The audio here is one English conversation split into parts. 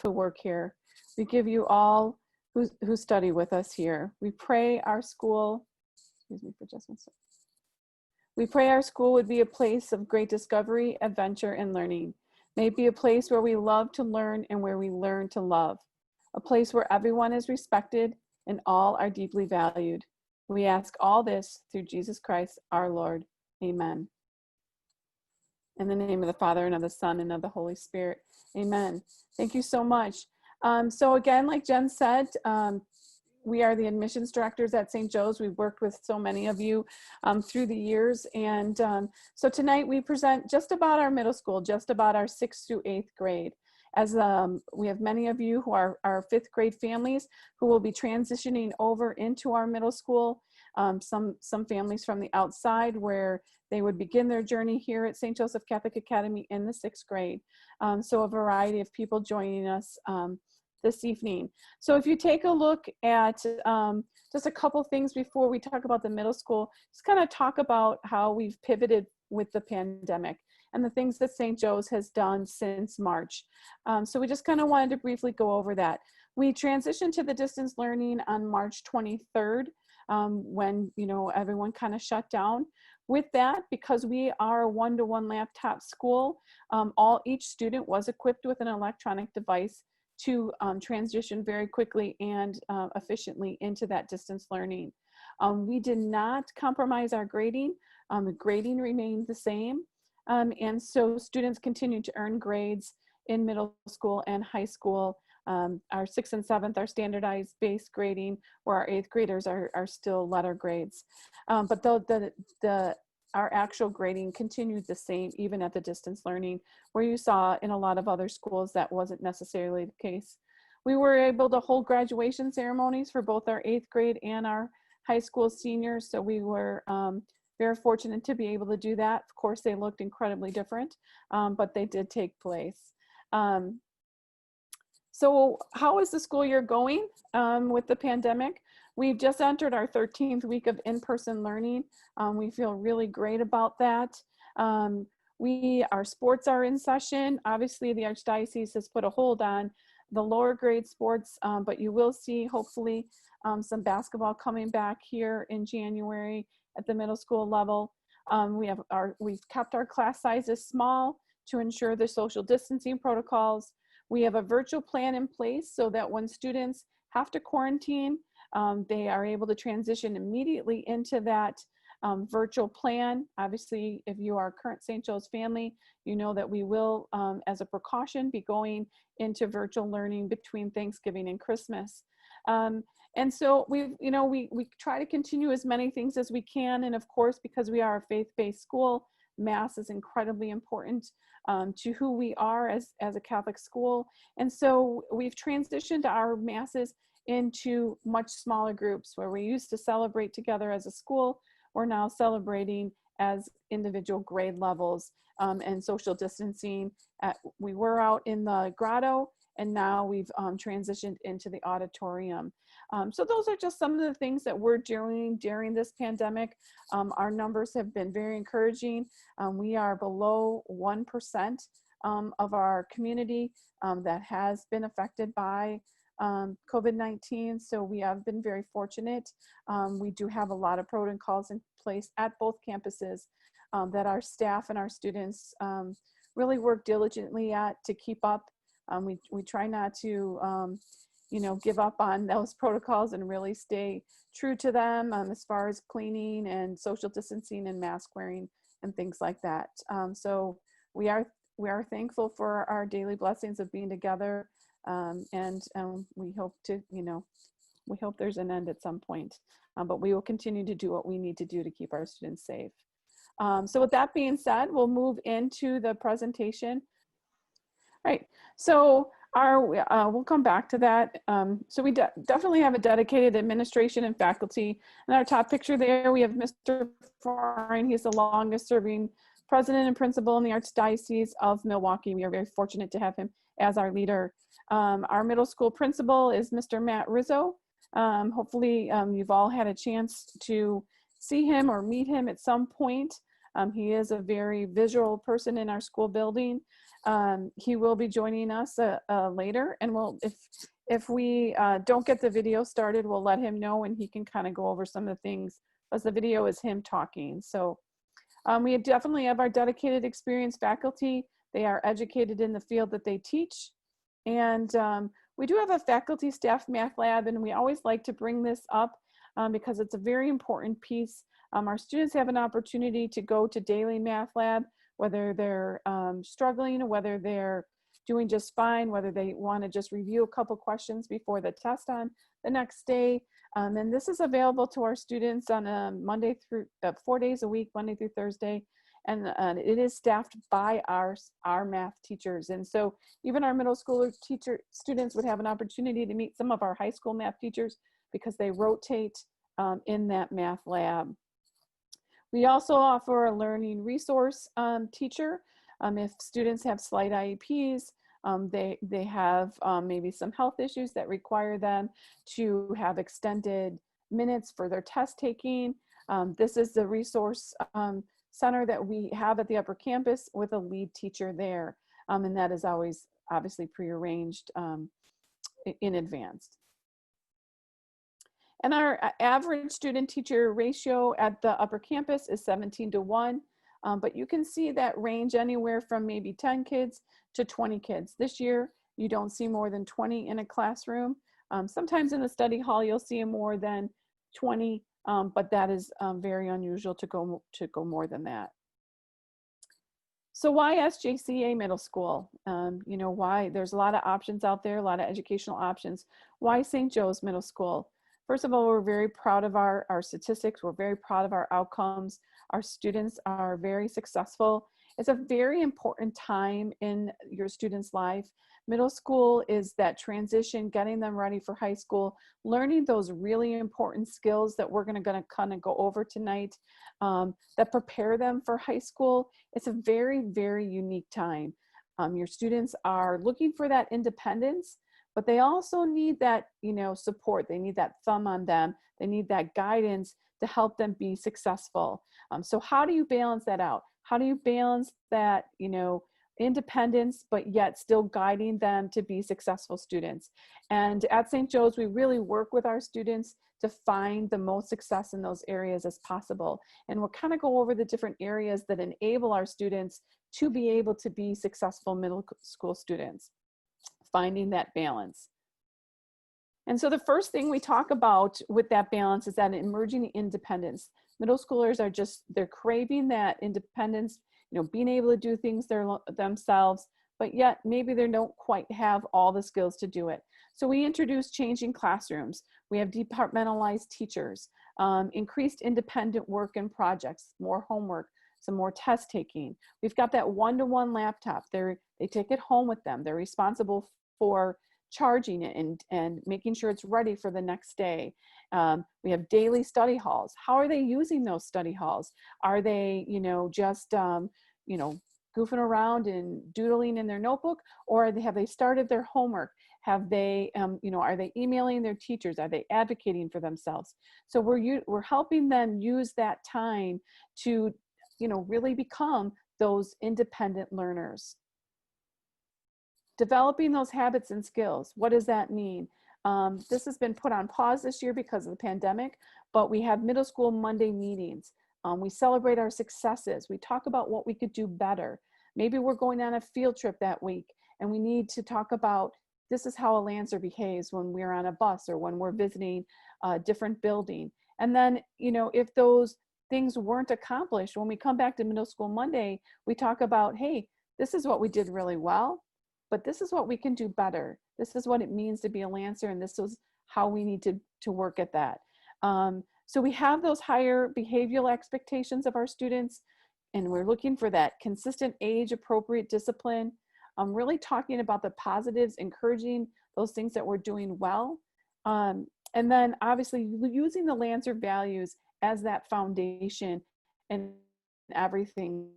who work here. We give you all who study with us here. We pray our school, excuse me for just one second. We pray our school would be a place of great discovery, adventure, and learning. May it be a place where we love to learn and where we learn to love. A place where everyone is respected and all are deeply valued. We ask all this through Jesus Christ, our Lord. Amen. In the name of the Father, and of the Son, and of the Holy Spirit. Amen. Thank you so much. So again, like Jen said, we are the admissions directors at St. Joe's. We've worked with so many of you through the years. And so tonight we present just about our middle school, just about our 6th through 8th grade. As we have many of you who are our 5th grade families who will be transitioning over into our middle school. Some families from the outside where they would begin their journey here at St. Joseph Catholic Academy in the 6th grade. So a variety of people joining us this evening. So if you take a look at just a couple things before we talk about the middle school, just kind of talk about how we've pivoted with the pandemic and the things that St. Joe's has done since March. So we just kind of wanted to briefly go over that. We transitioned to the distance learning on March 23rd when everyone kind of shut down. With that, because we are a one-to-one laptop school, each student was equipped with an electronic device to transition very quickly and efficiently into that distance learning. We did not compromise our grading. The grading remained the same. And so students continued to earn grades in middle school and high school. Our 6th and 7th are standardized base grading, where our 8th graders are still letter grades. But our actual grading continued the same even at the distance learning, where you saw in a lot of other schools that wasn't necessarily the case. We were able to hold graduation ceremonies for both our 8th grade and our high school seniors, so we were very fortunate to be able to do that. Of course, they looked incredibly different, but they did take place. So how is the school year going with the pandemic? We've just entered our 13th week of in-person learning. We feel really great about that. Our sports are in session. Obviously, the Archdiocese has put a hold on the lower grade sports, but you will see hopefully some basketball coming back here in January at the middle school level. We've kept our class sizes small to ensure the social distancing protocols. We have a virtual plan in place so that when students have to quarantine, they are able to transition immediately into that virtual plan. Obviously, if you are a current St. Joe's family, you know that we will, as a precaution, be going into virtual learning between Thanksgiving and Christmas. And so we try to continue as many things as we can. And of course, because we are a faith-based school, Mass is incredibly important to who we are as a Catholic school. And so we've transitioned our Masses into much smaller groups. Where we used to celebrate together as a school, we're now celebrating as individual grade levels and social distancing. We were out in the grotto, and now we've transitioned into the auditorium. So those are just some of the things that we're doing during this pandemic. Our numbers have been very encouraging. We are below 1% of our community that has been affected by COVID-19. So we have been very fortunate. We do have a lot of protocols in place at both campuses that our staff and our students really work diligently at to keep up. We try not to, give up on those protocols and really stay true to them as far as cleaning and social distancing and mask wearing and things like that. So we are thankful for our daily blessings of being together, and we hope to, we hope there's an end at some point, but we will continue to do what we need to do to keep our students safe. So with that being said, we'll move into the presentation. Right, so we'll come back to that. So we definitely have a dedicated administration and faculty. In our top picture there, we have Mr. Foreign. He's the longest serving president and principal in the Archdiocese of Milwaukee. We are very fortunate to have him as our leader. Our middle school principal is Mr. Matt Rizzo. Hopefully you've all had a chance to see him or meet him at some point. He is a very visual person in our school building. He will be joining us later, and if we don't get the video started, we'll let him know, and he can kind of go over some of the things, as the video is him talking. So we definitely have our dedicated, experienced faculty. They are educated in the field that they teach. And we do have a faculty staff math lab, and we always like to bring this up because it's a very important piece. Our students have an opportunity to go to daily math lab, whether they're struggling, whether they're doing just fine, whether they want to just review a couple questions before the test on the next day. And this is available to our students on a Monday through 4 days a week, Monday through Thursday. And it is staffed by our math teachers. And so even our middle school students would have an opportunity to meet some of our high school math teachers because they rotate in that math lab. We also offer a learning resource teacher. If students have slight IEPs, they have maybe some health issues that require them to have extended minutes for their test taking. This is the resource center that we have at the upper campus with a lead teacher there. And that is always obviously prearranged in advance. And our average student teacher ratio at the upper campus is 17:1. But you can see that range anywhere from maybe 10 kids to 20 kids. This year, you don't see more than 20 in a classroom. Sometimes in the study hall, you'll see more than 20, but that is very unusual to go more than that. So why SJCA Middle School? You know, why? There's a lot of options out there, a lot of educational options. Why St. Joe's Middle School? First of all, we're very proud of our statistics. We're very proud of our outcomes. Our students are very successful. It's a very important time in your student's life. Middle school is that transition, getting them ready for high school, learning those really important skills that we're gonna kind of go over tonight that prepare them for high school. It's a very, very unique time. Your students are looking for that independence, but they also need that, you know, support. They need that thumb on them. They need that guidance to help them be successful. So how do you balance that out? How do you balance that, you know, independence, but yet still guiding them to be successful students? And at St. Joe's, we really work with our students to find the most success in those areas as possible. And we'll kind of go over the different areas that enable our students to be able to be successful middle school students, finding that balance. And so the first thing we talk about with that balance is that emerging independence. Middle schoolers are they're craving that independence, you know, being able to do things themselves, but yet maybe they don't quite have all the skills to do it. So we introduce changing classrooms. We have departmentalized teachers, increased independent work and projects, more homework, some more test taking. We've got that one-to-one laptop. They take it home with them. They're responsible for charging it and making sure it's ready for the next day. We have daily study halls. How are they using those study halls? Are they, you know, just, you know, goofing around and doodling in their notebook, or have they started their homework? Have they, you know, are they emailing their teachers? Are they advocating for themselves? So we're helping them use that time to, you know, really become those independent learners. Developing those habits and skills. What does that mean? This has been put on pause this year because of the pandemic, but we have middle school Monday meetings. We celebrate our successes. We talk about what we could do better. Maybe we're going on a field trip that week and we need to talk about this is how a Lancer behaves when we're on a bus or when we're visiting a different building. And then, you know, if those things weren't accomplished, when we come back to middle school Monday, we talk about, hey, this is what we did really well, but this is what we can do better. This is what it means to be a Lancer, and this is how we need to work at that. So we have those higher behavioral expectations of our students, and we're looking for that consistent age-appropriate discipline. I'm really talking about the positives, encouraging those things that we're doing well. And then obviously using the Lancer values as that foundation in everything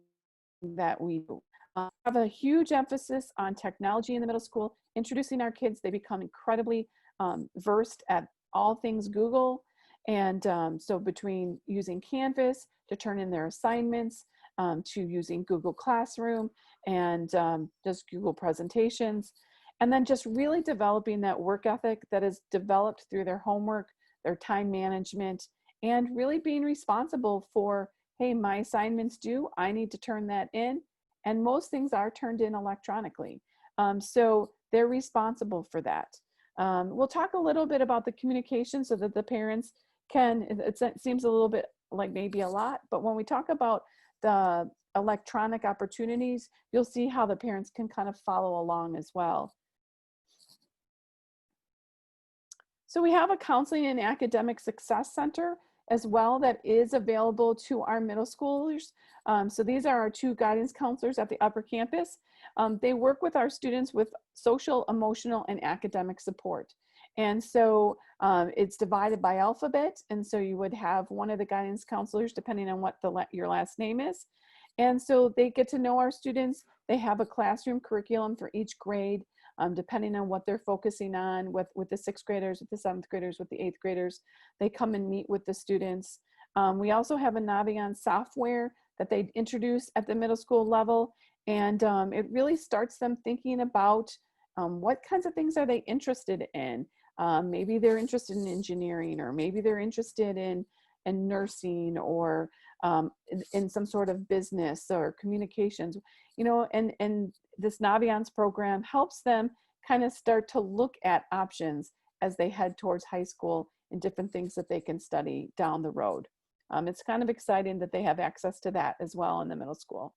that we do. Have a huge emphasis on technology in the middle school, introducing our kids. They become incredibly versed at all things Google. And so between using Canvas to turn in their assignments, to using Google Classroom, and just Google presentations. And then just really developing that work ethic that is developed through their homework, their time management, and really being responsible for, hey, my assignment's due, I need to turn that in. And most things are turned in electronically. So they're responsible for that. We'll talk a little bit about the communication so that the parents can, it seems a little bit like maybe a lot, but when we talk about the electronic opportunities, you'll see how the parents can kind of follow along as well. So we have a counseling and academic success center as well that is available to our middle schoolers. So these are our 2 guidance counselors at the upper campus. They work with our students with social, emotional, and academic support. And so it's divided by alphabet. And so you would have one of the guidance counselors depending on what your last name is. And so they get to know our students. They have a classroom curriculum for each grade. Depending on what they're focusing on with the 6th graders, with the 7th graders, with the 8th graders, they come and meet with the students. We also have a Naviance software that they introduce at the middle school level. And it really starts them thinking about what kinds of things are they interested in. Maybe they're interested in engineering, or maybe they're interested in nursing, or in some sort of business or communications, you know, and this Naviance program helps them kind of start to look at options as they head towards high school and different things that they can study down the road. It's kind of exciting that they have access to that as well in the middle school.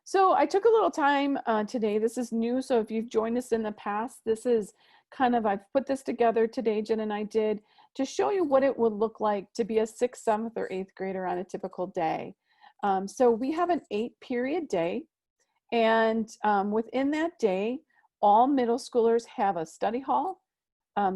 So I took a little time today. This is new, so if you've joined us in the past, this is kind of, I've put this together today, Jen and I did, to show you what it would look like to be a 6th, 7th, or 8th grader on a typical day. So we have an 8-period day, and within that day, all middle schoolers have a study hall,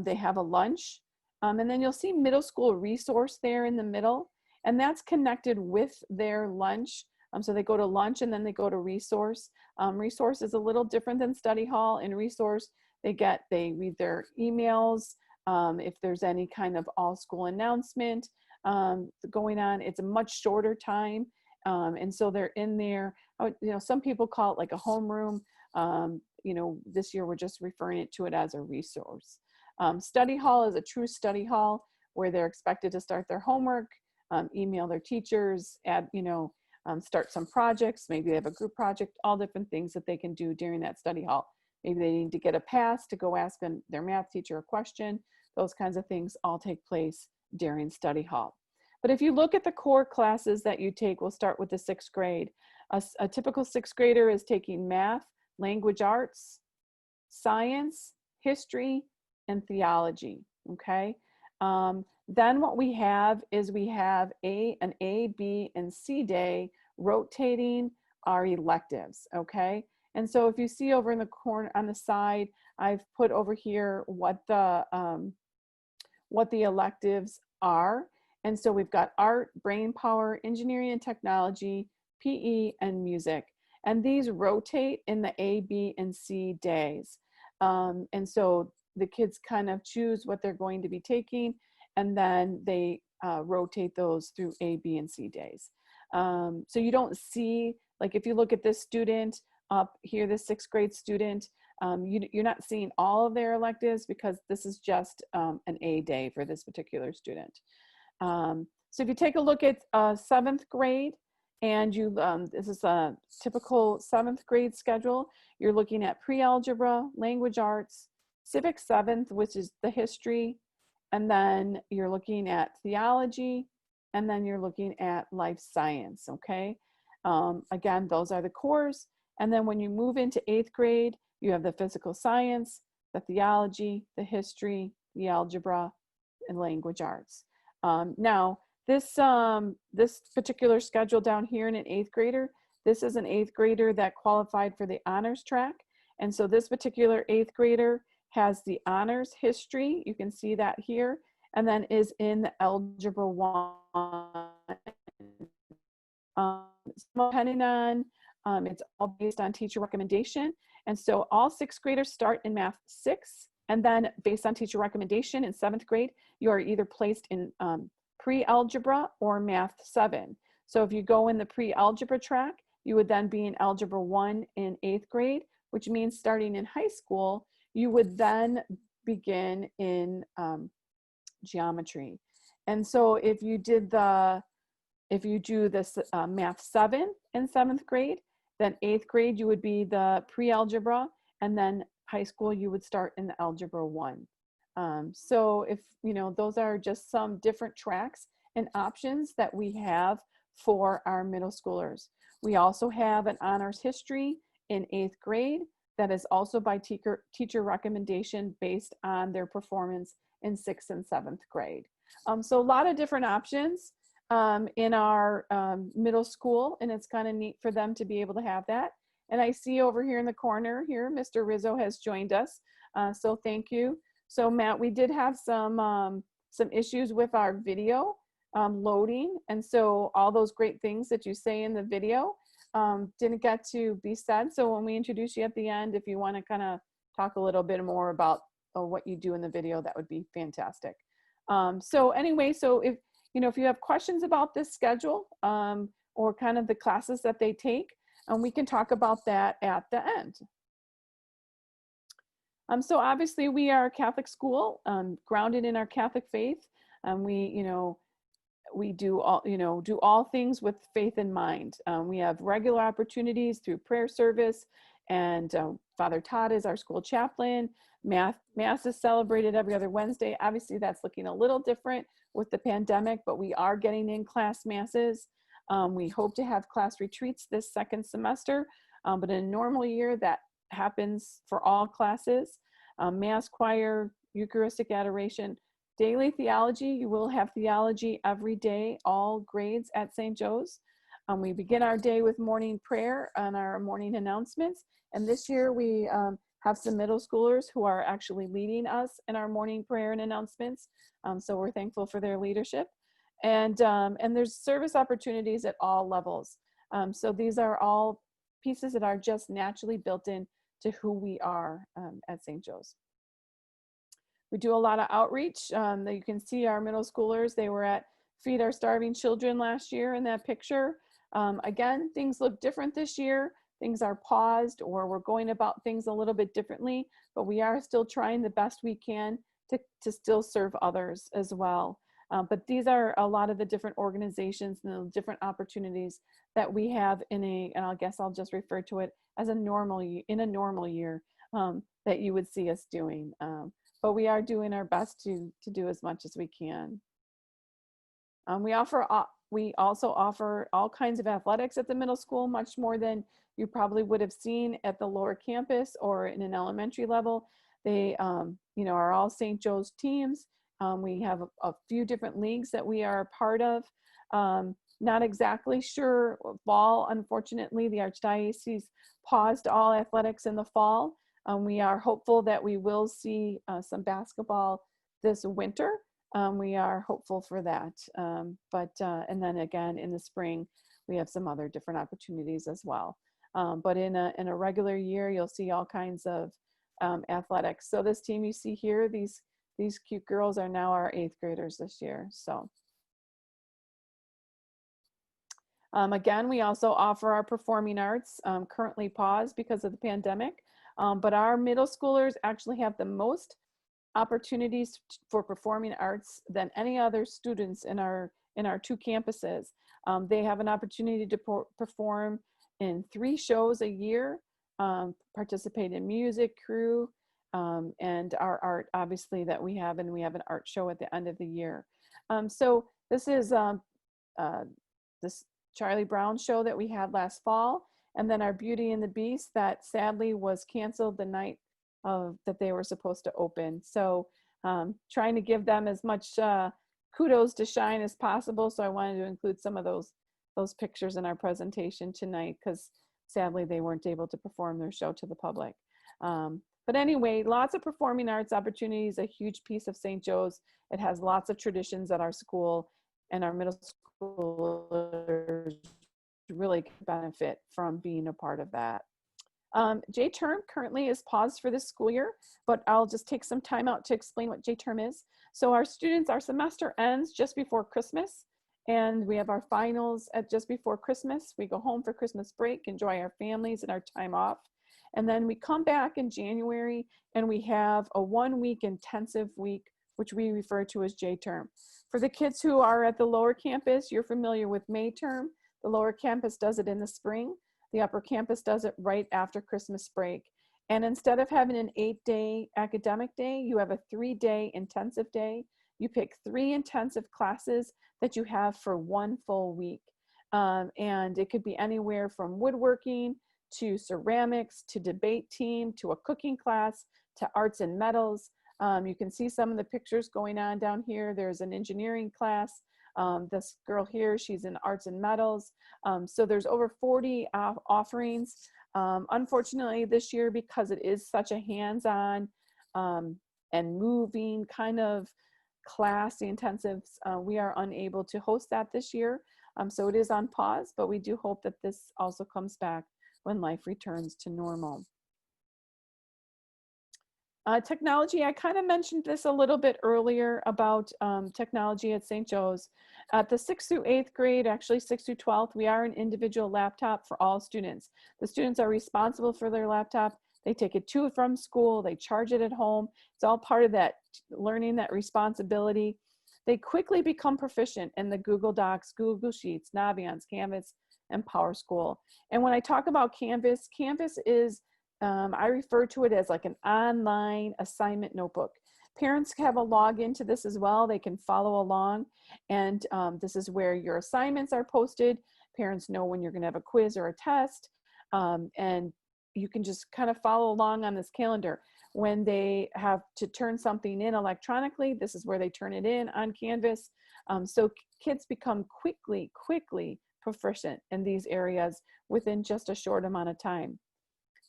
they have a lunch, and then you'll see middle school resource there in the middle, and that's connected with their lunch. So they go to lunch and then they go to resource. Resource is a little different than study hall. In resource, they read their emails. If there's any kind of all school announcement going on, it's a much shorter time. And so they're in there, you know, some people call it like a homeroom. You know, this year we're just referring to it as a resource. Study hall is a true study hall where they're expected to start their homework, email their teachers, start some projects. Maybe they have a group project, all different things that they can do during that study hall. Maybe they need to get a pass to go ask their math teacher a question. Those kinds of things all take place during study hall. But if you look at the core classes that you take, we'll start with the 6th grade. A typical 6th grader is taking math, language arts, science, history, and theology, okay? Then what we have is we have an A, B, and C day rotating our electives, okay? And so if you see over in the corner on the side, I've put over here what the electives are. And so we've got art, brain power, engineering and technology, PE, and music. And these rotate in the A, B, and C days. And so the kids kind of choose what they're going to be taking, and then they rotate those through A, B, and C days. So you don't see, like if you look at this student up here, this 6th grade student, you're not seeing all of their electives because this is just an A day for this particular student. So if you take a look at 7th grade, and this is a typical 7th grade schedule, you're looking at pre-algebra, language arts, civic 7th, which is the history, and then you're looking at theology, and then you're looking at life science, okay? Again, those are the cores. And then when you move into 8th grade, you have the physical science, the theology, the history, the algebra, and language arts. Now, this particular schedule down here in an 8th grader, this is an 8th grader that qualified for the honors track. And so this particular 8th grader has the honors history, you can see that here, and then is in the algebra 1. Depending on, it's all based on teacher recommendation. And so all 6th graders start in math 6, and then based on teacher recommendation in 7th grade, you are either placed in pre-algebra or math 7. So if you go in the pre-algebra track, you would then be in Algebra 1 in 8th grade, which means starting in high school, you would then begin in geometry. And so if you do this Math 7 in 7th grade, then 8th grade you would be the pre-algebra, and then high school you would start in the Algebra 1. So if, those are just some different tracks and options that we have for our middle schoolers. We also have an honors history in 8th grade that is also by teacher recommendation based on their performance in 6th and 7th grade. So a lot of different options in our middle school, and it's kind of neat for them to be able to have that. And I see over here in the corner here, Mr. Rizzo has joined us, so thank you. So Matt, we did have some issues with our video loading, and so all those great things that you say in the video didn't get to be said. So when we introduce you at the end, if you want to kind of talk a little bit more about what you do in the video, that would be fantastic. So anyway, so if you have questions about this schedule or kind of the classes that they take, we can talk about that at the end. So obviously we are a Catholic school, grounded in our Catholic faith. We do all things with faith in mind. We have regular opportunities through prayer service, and Father Todd is our school chaplain. Mass is celebrated every other Wednesday. Obviously that's looking a little different with the pandemic, but we are getting in class masses. We hope to have class retreats this second semester, but in a normal year that happens for all classes. Mass choir, Eucharistic adoration, daily theology. You will have theology every day, all grades at St. Joe's. We begin our day with morning prayer and our morning announcements. And this year we have some middle schoolers who are actually leading us in our morning prayer and announcements. So we're thankful for their leadership. And there's service opportunities at all levels. So these are all pieces that are just naturally built in to who we are at St. Joe's. We do a lot of outreach. That you can see our middle schoolers, they were at Feed Our Starving Children last year in that picture. Again, things look different this year. Things are paused, or we're going about things a little bit differently, but we are still trying the best we can to still serve others as well. But these are a lot of the different organizations and the different opportunities that we have and I guess I'll just refer to it as a normal year that you would see us doing. But we are doing our best to do as much as we can. We also offer all kinds of athletics at the middle school, much more than you probably would have seen at the lower campus or in an elementary level. They are all St. Joe's teams. We have a few different leagues that we are a part of. Not exactly sure fall, unfortunately, the Archdiocese paused all athletics in the fall. We are hopeful that we will see some basketball this winter. We are hopeful for that. And then again, in the spring, we have some other different opportunities as well. But in a regular year, you'll see all kinds of athletics. So this team you see here, these cute girls are now our 8th graders this year. So again, we also offer our performing arts, currently paused because of the pandemic. But our middle schoolers actually have the most opportunities for performing arts than any other students in our 2 campuses. They have an opportunity to perform in 3 shows a year, participate in music, crew, and our art, obviously, that we have, and we have an art show at the end of the year. So this is this Charlie Brown show that we had last fall, and then our Beauty and the Beast that sadly was canceled the night that they were supposed to open. So trying to give them as much kudos to shine as possible. So I wanted to include some of those pictures in our presentation tonight, because sadly they weren't able to perform their show to the public. But anyway, lots of performing arts opportunities, a huge piece of St. Joe's. It has lots of traditions at our school, and our middle schoolers really benefit from being a part of that. J-term currently is paused for this school year, but I'll just take some time out to explain what J-term is. So our semester ends just before Christmas, And we have our finals at just before Christmas. We go home for Christmas break, enjoy our families and our time off. And then we come back in January and we have a 1-week intensive week, which we refer to as J-term. For the kids who are at the lower campus, you're familiar with May term. The lower campus does it in the spring. The upper campus does it right after Christmas break. And instead of having an 8-day academic day, you have a 3-day intensive day. You pick 3 intensive classes that you have for 1 full week. And it could be anywhere from woodworking to ceramics, to debate team, to a cooking class, to arts and metals. You can see some of the pictures going on down here. There's an engineering class. This girl here, she's in arts and metals. So there's over 40 offerings. Unfortunately this year, because it is such a hands-on and moving kind of class, the intensives, we are unable to host that this year. So it is on pause, but we do hope that this also comes back when life returns to normal. Technology, I kind of mentioned this a little bit earlier about technology at St. Joe's. At the 6th through 8th grade, actually 6th through 12th, we are an individual laptop for all students. The students are responsible for their laptop. They take it to and from school, they charge it at home. It's all part of that learning, that responsibility. They quickly become proficient in the Google Docs, Google Sheets, Naviance, Canvas, and PowerSchool. And when I talk about Canvas, Canvas is I refer to it as like an online assignment notebook. Parents have a login to this as well. They can follow along. And this is where your assignments are posted. Parents know when you're going to have a quiz or a test. And you can just kind of follow along on this calendar. When they have to turn something in electronically, this is where they turn it in on Canvas. So kids become quickly proficient in these areas within just a short amount of time.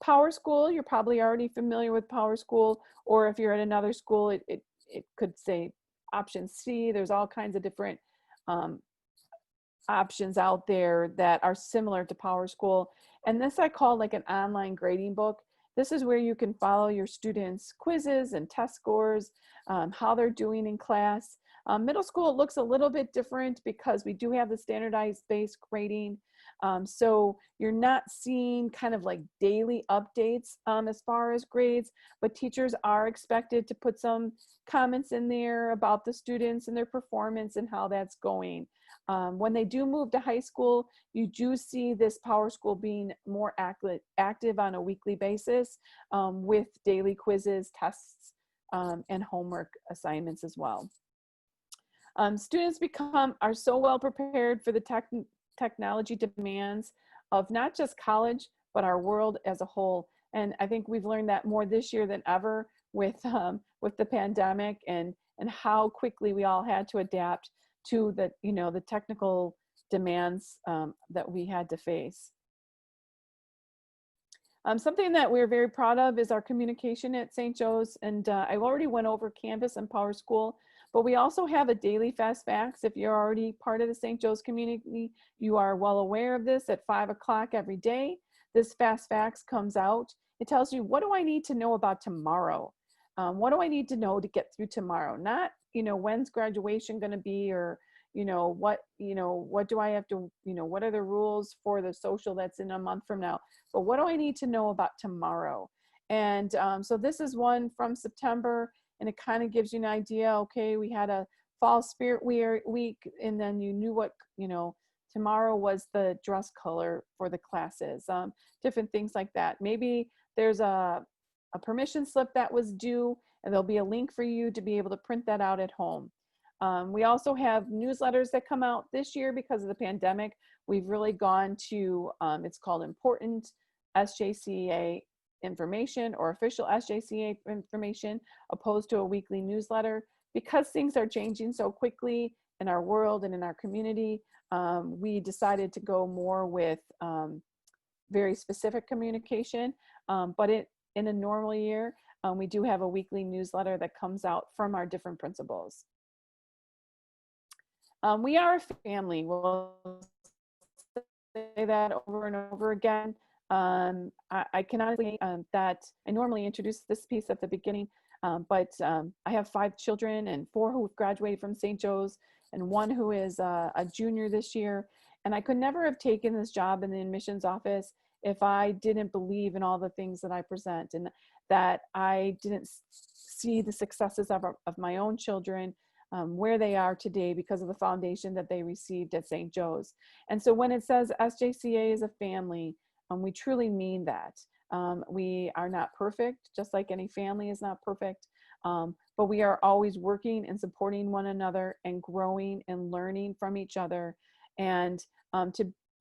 PowerSchool, you're probably already familiar with PowerSchool, or if you're at another school, it could say option C. There's all kinds of different options out there that are similar to PowerSchool. And this I call like an online grading book. This is where you can follow your students' quizzes and test scores, how they're doing in class. Middle school, it looks a little bit different because we do have the standardized base grading. So you're not seeing kind of like daily updates as far as grades, but teachers are expected to put some comments in there about the students and their performance and how that's going. When they do move to high school, you do see this PowerSchool being more active on a weekly basis with daily quizzes, tests, and homework assignments as well. Students are so well prepared for the technology demands of not just college, but our world as a whole. And I think we've learned that more this year than ever with the pandemic and how quickly we all had to adapt to the, the technical demands that we had to face. Something that we're very proud of is our communication at St. Joe's. And I already went over Canvas and PowerSchool, but we also have a daily Fast Facts. If you're already part of the St. Joe's community, you are well aware of this. At 5 o'clock every day, this Fast Facts comes out. It tells you, what do I need to know about tomorrow? What do I need to know to get through tomorrow? Not, when's graduation going to be, or, what do I have to, what are the rules for the social that's in a month from now? But what do I need to know about tomorrow? And so this is one from September, and it kind of gives you an idea. Okay, we had a fall spirit week, and then you knew what, tomorrow was the dress color for the classes, different things like that. Maybe there's a permission slip that was due, and there'll be a link for you to be able to print that out at home. We also have newsletters that come out this year because of the pandemic. We've really gone to, it's called Important SJCA Information or Official SJCA Information, opposed to a weekly newsletter. Because things are changing so quickly in our world and in our community, we decided to go more with very specific communication. But in a normal year, we do have a weekly newsletter that comes out from our different principals. We are a family. We'll say that over and over again. I can honestly that I normally introduce this piece at the beginning, but I have 5 children and 4 who've graduated from St. Joe's, and one who is a junior this year. And I could never have taken this job in the admissions office if I didn't believe in all the things that I present, and that I didn't see the successes of my own children where they are today because of the foundation that they received at St. Joe's. And so when it says SJCA is a family, we truly mean that. We are not perfect, just like any family is not perfect, but we are always working and supporting one another and growing and learning from each other. And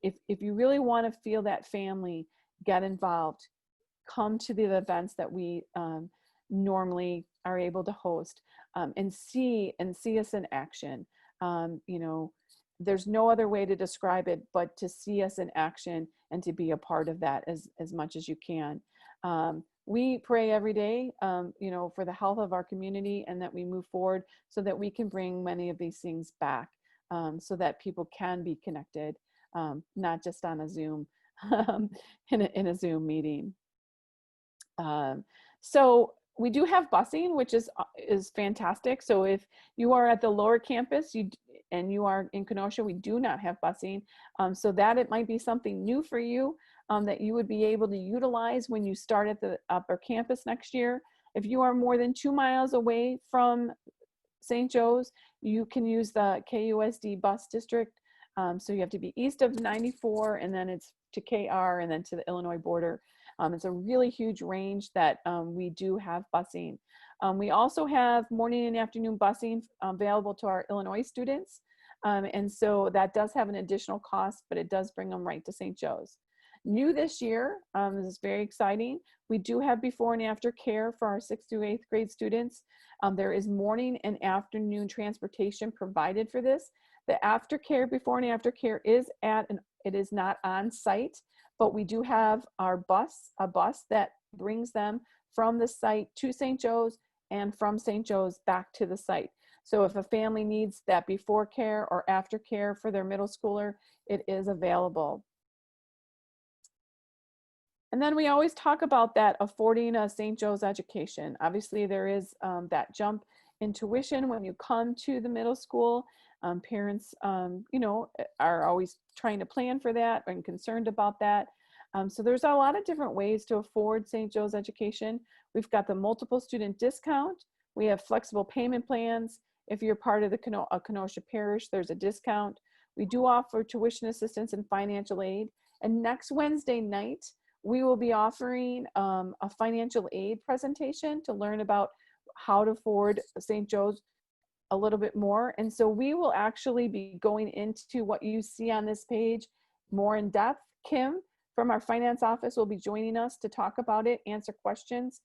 if you really want to feel that family, get involved. Come to the events that we normally are able to host, and see us in action. You know, there's no other way to describe it but to see us in action and to be a part of that as much as you can. We pray every day, you know, for the health of our community, and that we move forward so that we can bring many of these things back, so that people can be connected, not just on a Zoom, in a Zoom meeting. So we do have busing, which is fantastic. So if you are at the lower campus and you are in Kenosha, we do not have busing. So that it might be something new for you, that you would be able to utilize when you start at the upper campus next year. If you are more than 2 miles away from St. Joe's, you can use the KUSD bus district. So you have to be east of 94, and then it's to KR, and then to the Illinois border. It's a really huge range that we do have busing. We also have morning and afternoon busing available to our Illinois students. And so that does have an additional cost, but it does bring them right to St. Joe's. New this year, this is very exciting. We do have before and after care for our 6th through 8th grade students. There is morning and afternoon transportation provided for this. The aftercare, before and after care, is it is not on site, but we do have a bus that brings them from the site to St. Joe's and from St. Joe's back to the site. So if a family needs that before care or after care for their middle schooler, it is available. And then we always talk about that affording a St. Joe's education. Obviously, there is that jump in tuition when you come to the middle school. Parents, you know, are always trying to plan for that and concerned about that. So there's a lot of different ways to afford St. Joe's education. We've got the multiple student discount. We have flexible payment plans. If you're part of the Kenosha Parish, there's a discount. We do offer tuition assistance and financial aid. And next Wednesday night, we will be offering a financial aid presentation to learn about how to afford St. Joe's a little bit more. And so we will actually be going into what you see on this page more in depth. Kim from our finance office will be joining us to talk about it, answer questions.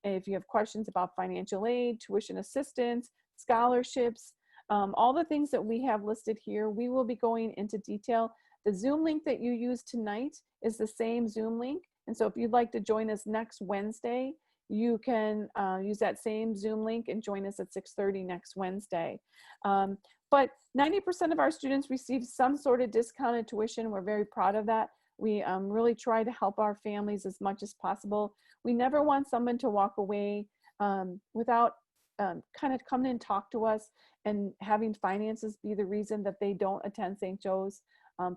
If you have questions about financial aid, tuition assistance, scholarships, all the things that we have listed here, we will be going into detail. The Zoom link that you use tonight is the same Zoom link. And so if you'd like to join us next Wednesday, you can use that same Zoom link and join us at 6:30 next Wednesday. But 90% of our students receive some sort of discounted tuition. We're very proud of that. We really try to help our families as much as possible. We never want someone to walk away without kind of coming and talk to us and having finances be the reason that they don't attend St. Joe's.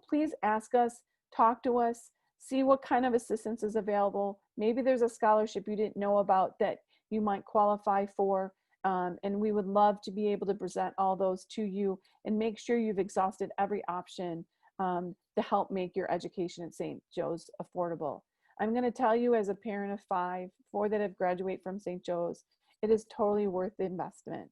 Please ask us, talk to us, see what kind of assistance is available. Maybe there's a scholarship you didn't know about that you might qualify for. And we would love to be able to present all those to you and make sure you've exhausted every option to help make your education at St. Joe's affordable. I'm going to tell you, as a parent of 4 that have graduated from St. Joe's, it is totally worth the investment.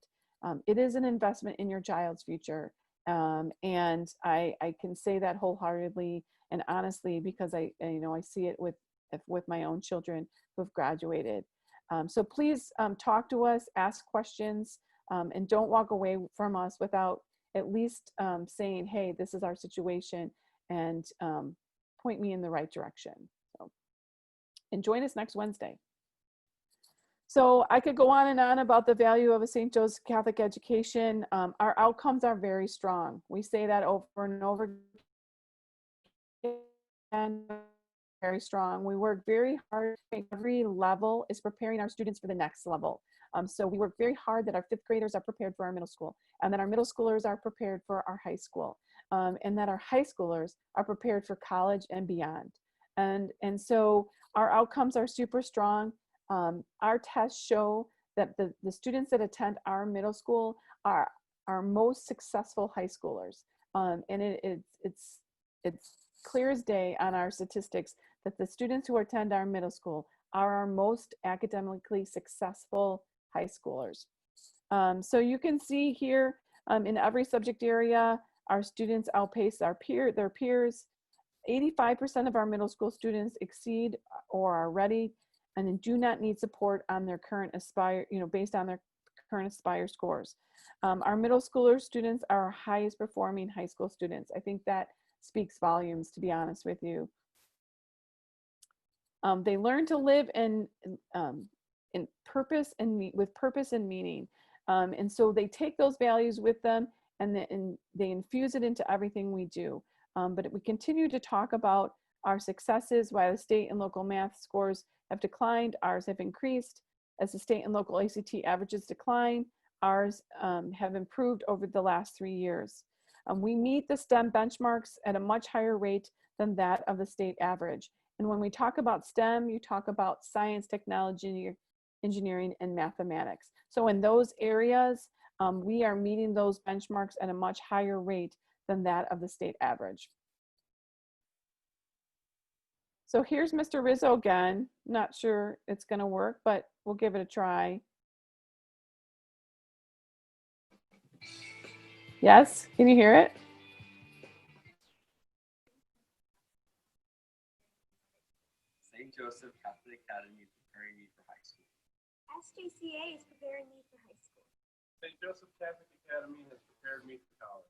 It is an investment in your child's future. And I can say that wholeheartedly and honestly, because I see it with my own children who have graduated. So please talk to us, ask questions, and don't walk away from us without at least saying, hey, this is our situation, and point me in the right direction. So, and join us next Wednesday. So I could go on and on about the value of a St. Joe's Catholic education. Our outcomes are very strong. We say that over and over again. very strong. We work very hard. Every level is preparing our students for the next level. So we work very hard that our fifth graders are prepared for our middle school, and that our middle schoolers are prepared for our high school, and that our high schoolers are prepared for college and beyond. And so our outcomes are super strong. Our tests show that the students that attend our middle school are our most successful high schoolers. And it's clear as day on our statistics that the students who attend our middle school are our most academically successful high schoolers. So you can see here in every subject area, our students outpace their peers. 85% of our middle school students exceed or are ready and do not need support on their current Aspire, based on their current Aspire scores. Our middle schooler students are our highest performing high school students. I think that speaks volumes, to be honest with you. They learn to live in purpose and with purpose and meaning. And so they take those values with them and they infuse it into everything we do. But we continue to talk about our successes. While the state and local math scores have declined, ours have increased. As the state and local ACT averages decline, ours have improved over the last 3 years. We meet the STEM benchmarks at a much higher rate than that of the state average. And when we talk about STEM, you talk about science, technology, engineering, and mathematics. So in those areas, we are meeting those benchmarks at a much higher rate than that of the state average. So here's Mr. Rizzo again. Not sure it's going to work, but we'll give it a try. Yes, can you hear it? St. Joseph Catholic Academy is preparing me for high school. SJCA is preparing me for high school. St. Joseph Catholic Academy has prepared me for college.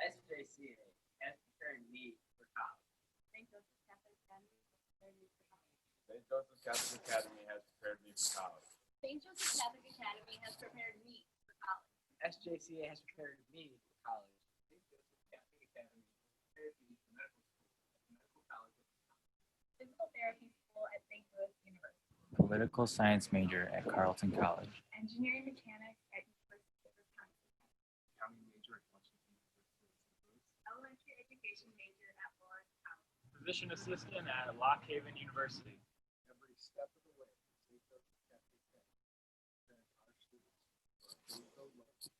SJCA has prepared me for college. St. Joseph Catholic Academy has prepared me for college. St. Joseph Catholic Academy has prepared me for college. St. Joseph Catholic Academy has prepared me for college. SJCA has prepared me for college. St. Joseph Catholic Academy has prepared me for medical school at the Medical College of Wisconsin. Physical therapy school at St. Louis University. Political science major at Carleton College. Engineering mechanics at University of Wisconsin. Accounting major at Washington University of St. Louis. Elementary education major at Lawrence College. Physician assistant at Lock Haven University. Every step of the way, St. Joseph Catholic Academy preparing our students for a clinical life.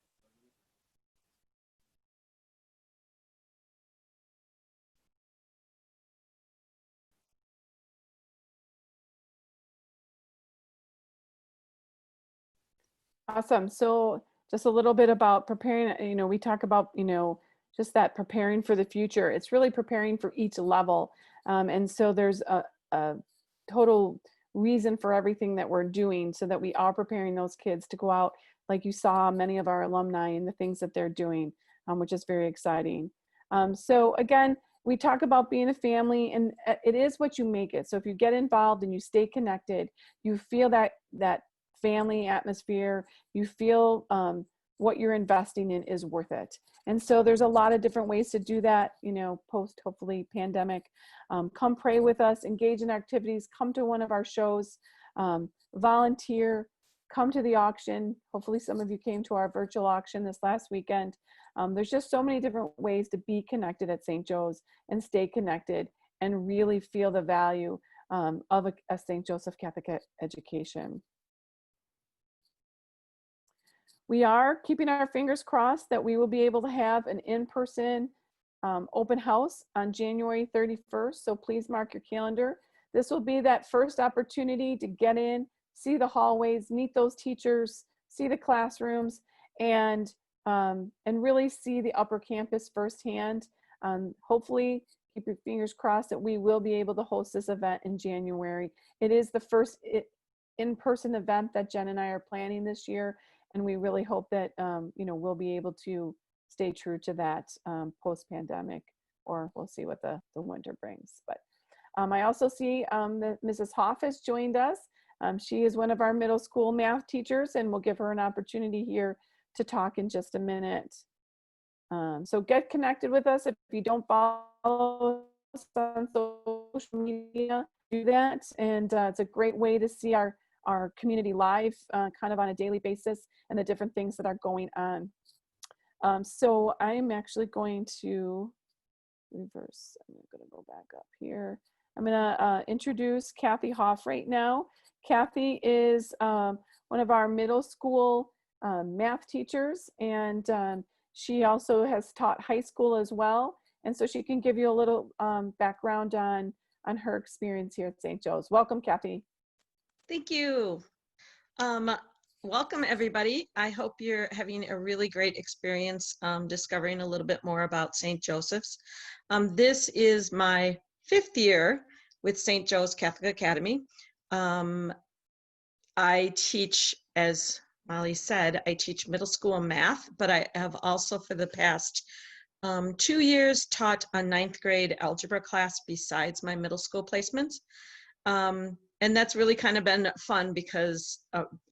Awesome. So just a little bit about preparing, we talk about, just that preparing for the future. It's really preparing for each level. And so there's a total reason for everything that we're doing so that we are preparing those kids to go out, like you saw many of our alumni and the things that they're doing, which is very exciting. So again, we talk about being a family, and it is what you make it. So if you get involved and you stay connected, you feel that family atmosphere, you feel what you're investing in is worth it. And so there's a lot of different ways to do that, post hopefully pandemic. Come pray with us, engage in activities, come to one of our shows, volunteer, come to the auction. Hopefully some of you came to our virtual auction this last weekend. There's just so many different ways to be connected at St. Joe's and stay connected and really feel the value of a St. Joseph Catholic education. We are keeping our fingers crossed that we will be able to have an in-person open house on January 31st. So please mark your calendar. This will be that first opportunity to get in, see the hallways, meet those teachers, see the classrooms, and really see the upper campus firsthand. Hopefully, keep your fingers crossed that we will be able to host this event in January. It is the first in-person event that Jen and I are planning this year. And we really hope that, we'll be able to stay true to that post-pandemic, or we'll see what the winter brings. But I also see that Mrs. Hoff has joined us. She is one of our middle school math teachers, and we'll give her an opportunity here to talk in just a minute. So get connected with us. If you don't follow on social media, do that. And it's a great way to see our community live kind of on a daily basis and the different things that are going on. So I'm actually going to reverse. I'm going to go back up here. I'm going to introduce Kathy Hoff right now. Kathy is one of our middle school math teachers, and she also has taught high school as well. And so she can give you a little background on her experience here at St. Joe's. Welcome, Kathy. Thank you. Welcome, everybody. I hope you're having a really great experience discovering a little bit more about St. Joseph's. This is my 5th year with St. Joe's Catholic Academy. I teach, as Molly said, I teach middle school math, but I have also for the past 2 years taught a 9th grade algebra class besides my middle school placements. And that's really kind of been fun because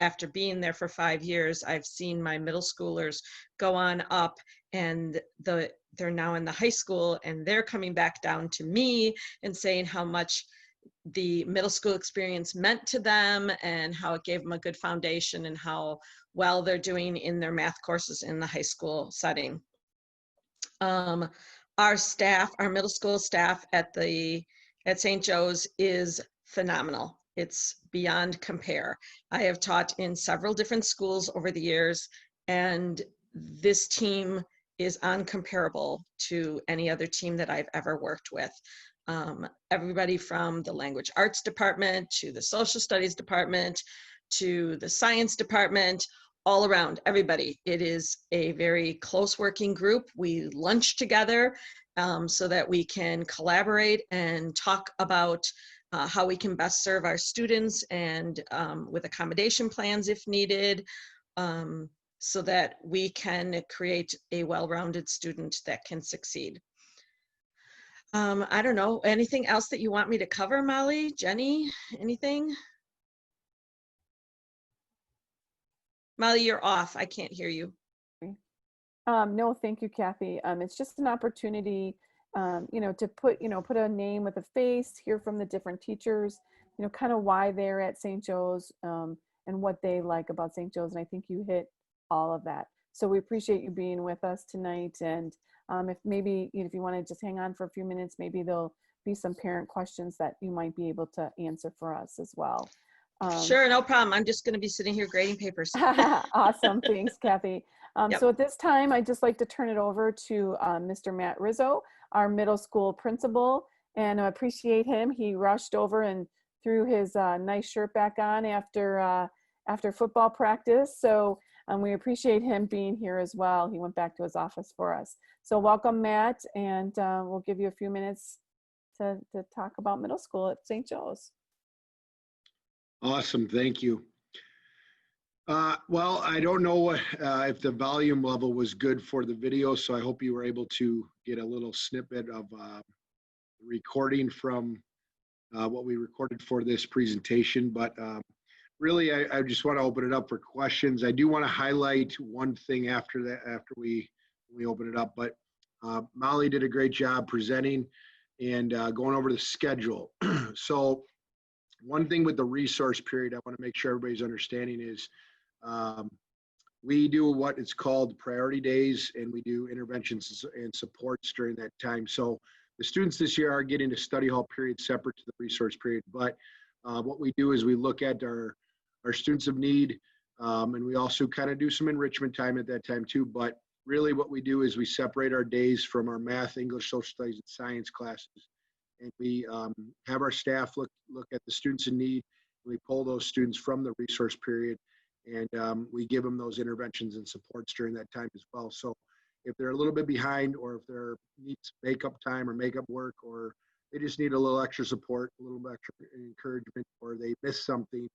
after being there for 5 years, I've seen my middle schoolers go on up, and they're now in the high school, and they're coming back down to me and saying how much the middle school experience meant to them and how it gave them a good foundation and how well they're doing in their math courses in the high school setting. Our staff, our middle school staff at St. Joe's is phenomenal. It's beyond compare. I have taught in several different schools over the years, and this team is uncomparable to any other team that I've ever worked with. Everybody from the language arts department to the social studies department to the science department, all around, everybody. It is a very close working group. We lunch together so that we can collaborate and talk about how we can best serve our students, and with accommodation plans if needed, so that we can create a well-rounded student that can succeed. I don't know, anything else that you want me to cover, Molly, Jenny, anything? Molly, you're off. I can't hear you. No, thank you, Kathy. It's just an opportunity, to put a name with a face, hear from the different teachers, kind of why they're at St. Joe's and what they like about St. Joe's. And I think you hit all of that. So we appreciate you being with us tonight. And if maybe, if you want to just hang on for a few minutes, maybe there'll be some parent questions that you might be able to answer for us as well. Sure, no problem. I'm just going to be sitting here grading papers. Awesome. Thanks, Kathy. Yep. So at this time, I'd just like to turn it over to Mr. Matt Rizzo, our middle school principal, and I appreciate him. He rushed over and threw his nice shirt back on after football practice. So we appreciate him being here as well. He went back to his office for us. So welcome, Matt, and we'll give you a few minutes to talk about middle school at St. Joe's. Awesome, thank you. Well, I don't know if the volume level was good for the video, so I hope you were able to get a little snippet of recording from what we recorded for this presentation. But really, I just want to open it up for questions. I do want to highlight one thing after we open it up, but Molly did a great job presenting and going over the schedule. So one thing with the resource period, I want to make sure everybody's understanding is we do what is called priority days, and we do interventions and supports during that time. So the students this year are getting a study hall period separate to the resource period. But what we do is we look at our students of need, and we also kind of do some enrichment time at that time too. But really what we do is we separate our days from our math, English, social studies, and science classes. And we have our staff look at the students in need, and we pull those students from the resource period, and we give them those interventions and supports during that time as well. So if they're a little bit behind, or if they need makeup time or makeup work, or they just need a little extra support, a little extra encouragement, or they miss something,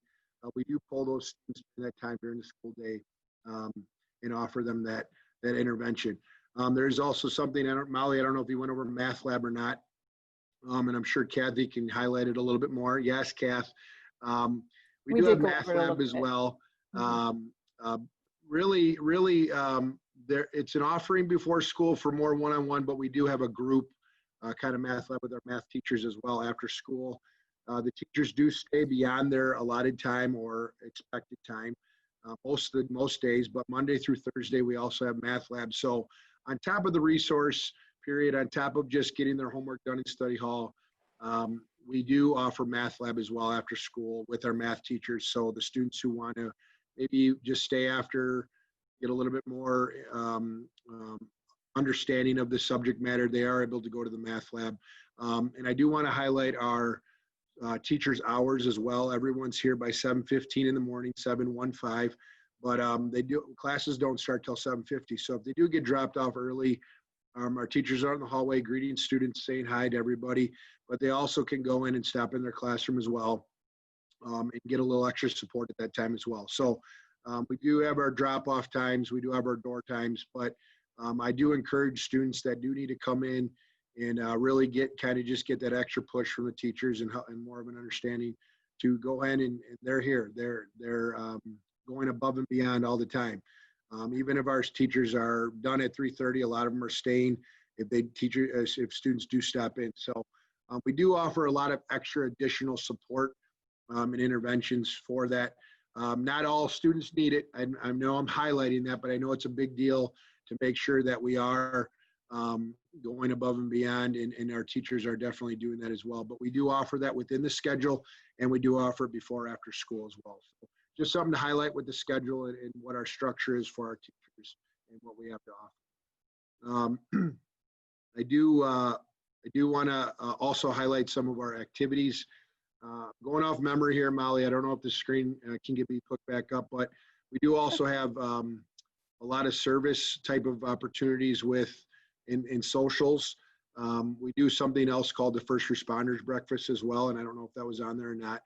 we do pull those students during that time during the school day and offer them that intervention. There's also something, Molly, I don't know if you went over Math Lab or not, and I'm sure Kathy can highlight it a little bit more. Yes, Kath. We do have Math Lab as well. Really, it's an offering before school for more one-on-one, but we do have a group kind of math lab with our math teachers as well after school. The teachers do stay beyond their allotted time or expected time most days, but Monday through Thursday, we also have math lab. So on top of the resource period, on top of just getting their homework done in study hall, we do offer math lab as well after school with our math teachers. So the students who want to maybe just stay after, get a little bit more understanding of the subject matter, they are able to go to the math lab. And I do want to highlight our teachers' hours as well. Everyone's here by 7:15 in the morning, 7:15, but classes don't start till 7:50. So if they do get dropped off early, our teachers are in the hallway greeting students, saying hi to everybody, but they also can go in and stop in their classroom as well and get a little extra support at that time as well. So we do have our drop-off times, we do have our door times, but I do encourage students that do need to come in and really get that extra push from the teachers and more of an understanding to go in and they're here. They're going above and beyond all the time. Even if our teachers are done at 3:30, a lot of them are staying if students do stop in. So we do offer a lot of extra additional support and interventions for that. Not all students need it. I know I'm highlighting that, but I know it's a big deal to make sure that we are going above and beyond, and our teachers are definitely doing that as well. But we do offer that within the schedule, and we do offer it before or after school as well. So just something to highlight with the schedule and what our structure is for our teachers and what we have to offer. I do want to also highlight some of our activities. Going off memory here, Molly, I don't know if the screen can be put back up, but we do also have a lot of service type of opportunities in socials. We do something else called the First Responders Breakfast as well, and I don't know if that was on there or not.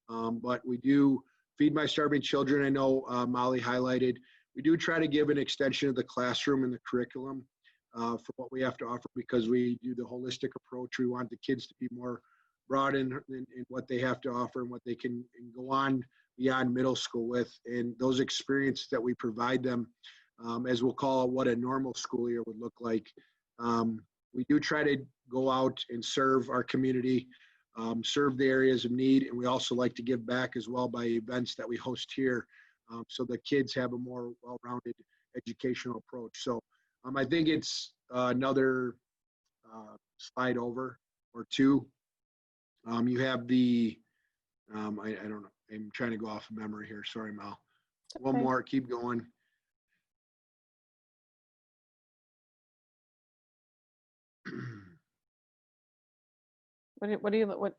But we do Feed My Starving Children. I know Molly highlighted. We do try to give an extension of the classroom and the curriculum for what we have to offer because we do the holistic approach. We want the kids to be more broad in what they have to offer and what they can go on beyond middle school with. And those experiences that we provide them, as we'll call it, what a normal school year would look like. We do try to go out and serve our community, serve the areas of need, and we also like to give back as well by events that we host here so the kids have a more well-rounded educational approach. So I think it's another slide over or two. You have the, I don't know, I'm trying to go off of memory here. Sorry, Mal. One more, keep going. What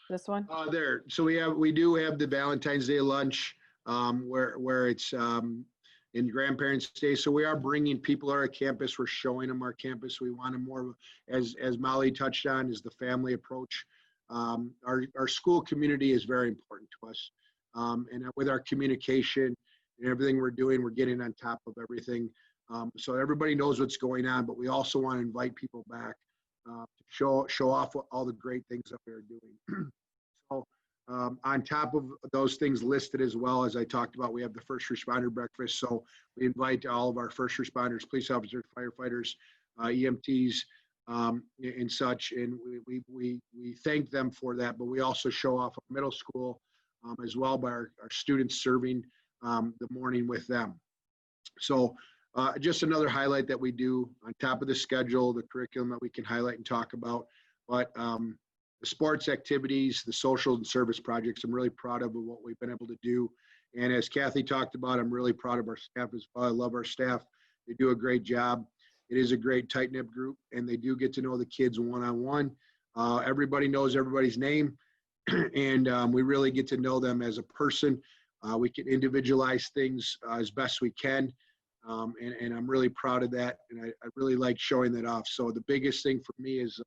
this one? There. So we do have the Valentine's Day lunch where it's in Grandparents' Day. So we are bringing people to our campus. We're showing them our campus. We want them more, as Molly touched on, is the family approach. Our school community is very important to us. And with our communication and everything we're doing, we're getting on top of everything. So everybody knows what's going on, but we also want to invite people back to show off all the great things that we're doing. So on top of those things listed as well, as I talked about, we have the First Responder Breakfast. So we invite all of our first responders, police officers, firefighters, EMTs, and such, and we thank them for that, but we also show off our middle school as well by our students serving the morning with them. So just another highlight that we do on top of the schedule, the curriculum that we can highlight and talk about, but the sports activities, the social and service projects, I'm really proud of what we've been able to do. And as Kathy talked about, I'm really proud of our staff as well. I love our staff. They do a great job. It is a great tight-knit group, and they do get to know the kids one-on-one. Everybody knows everybody's name, and we really get to know them as a person. We can individualize things as best we can, and I'm really proud of that, and I really like showing that off. So the biggest thing for me is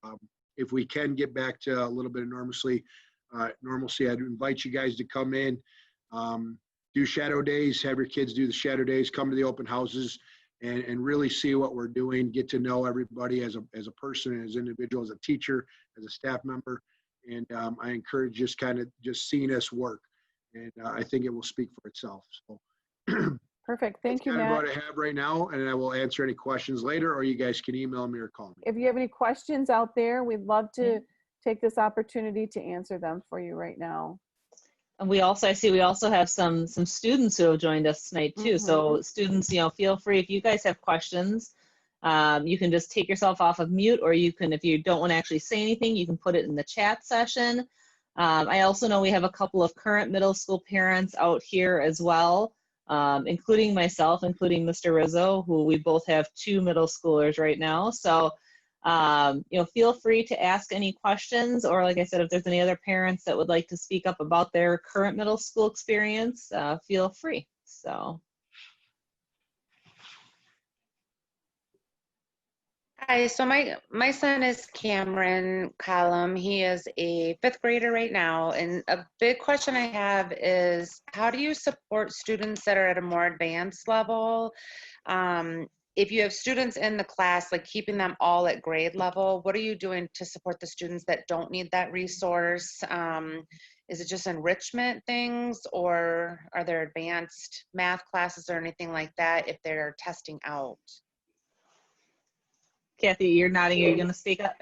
if we can get back to a little bit of normalcy, I'd invite you guys to come in, do shadow days, have your kids do the shadow days, come to the open houses, and really see what we're doing, get to know everybody as a person, as an individual, as a teacher, as a staff member. And I encourage just seeing us work. And I think it will speak for itself. So Perfect. Thank you, That's kind of Matt. what I have right now, and I will answer any questions later, or you guys can email me or call me. If you have any questions out there, we'd love to take this opportunity to answer them for you right now. And I see we also have some students who have joined us tonight too. So students, feel free, if you guys have questions, you can just take yourself off of mute, or you can, if you don't want to actually say anything, you can put it in the chat session. I also know we have a couple of current middle school parents out here as well, including myself, including Mr. Rizzo, who we both have 2 middle schoolers right now. So feel free to ask any questions, or like I said, if there's any other parents that would like to speak up about their current middle school experience, feel free. So. Hi, so my son is Cameron Collum. He is a 5th grader right now, and a big question I have is, how do you support students that are at a more advanced level? If you have students in the class, like keeping them all at grade level, what are you doing to support the students that don't need that resource? Is it just enrichment things, or are there advanced math classes or anything like that if they're testing out? Kathy, you're nodding. Are you going to speak up?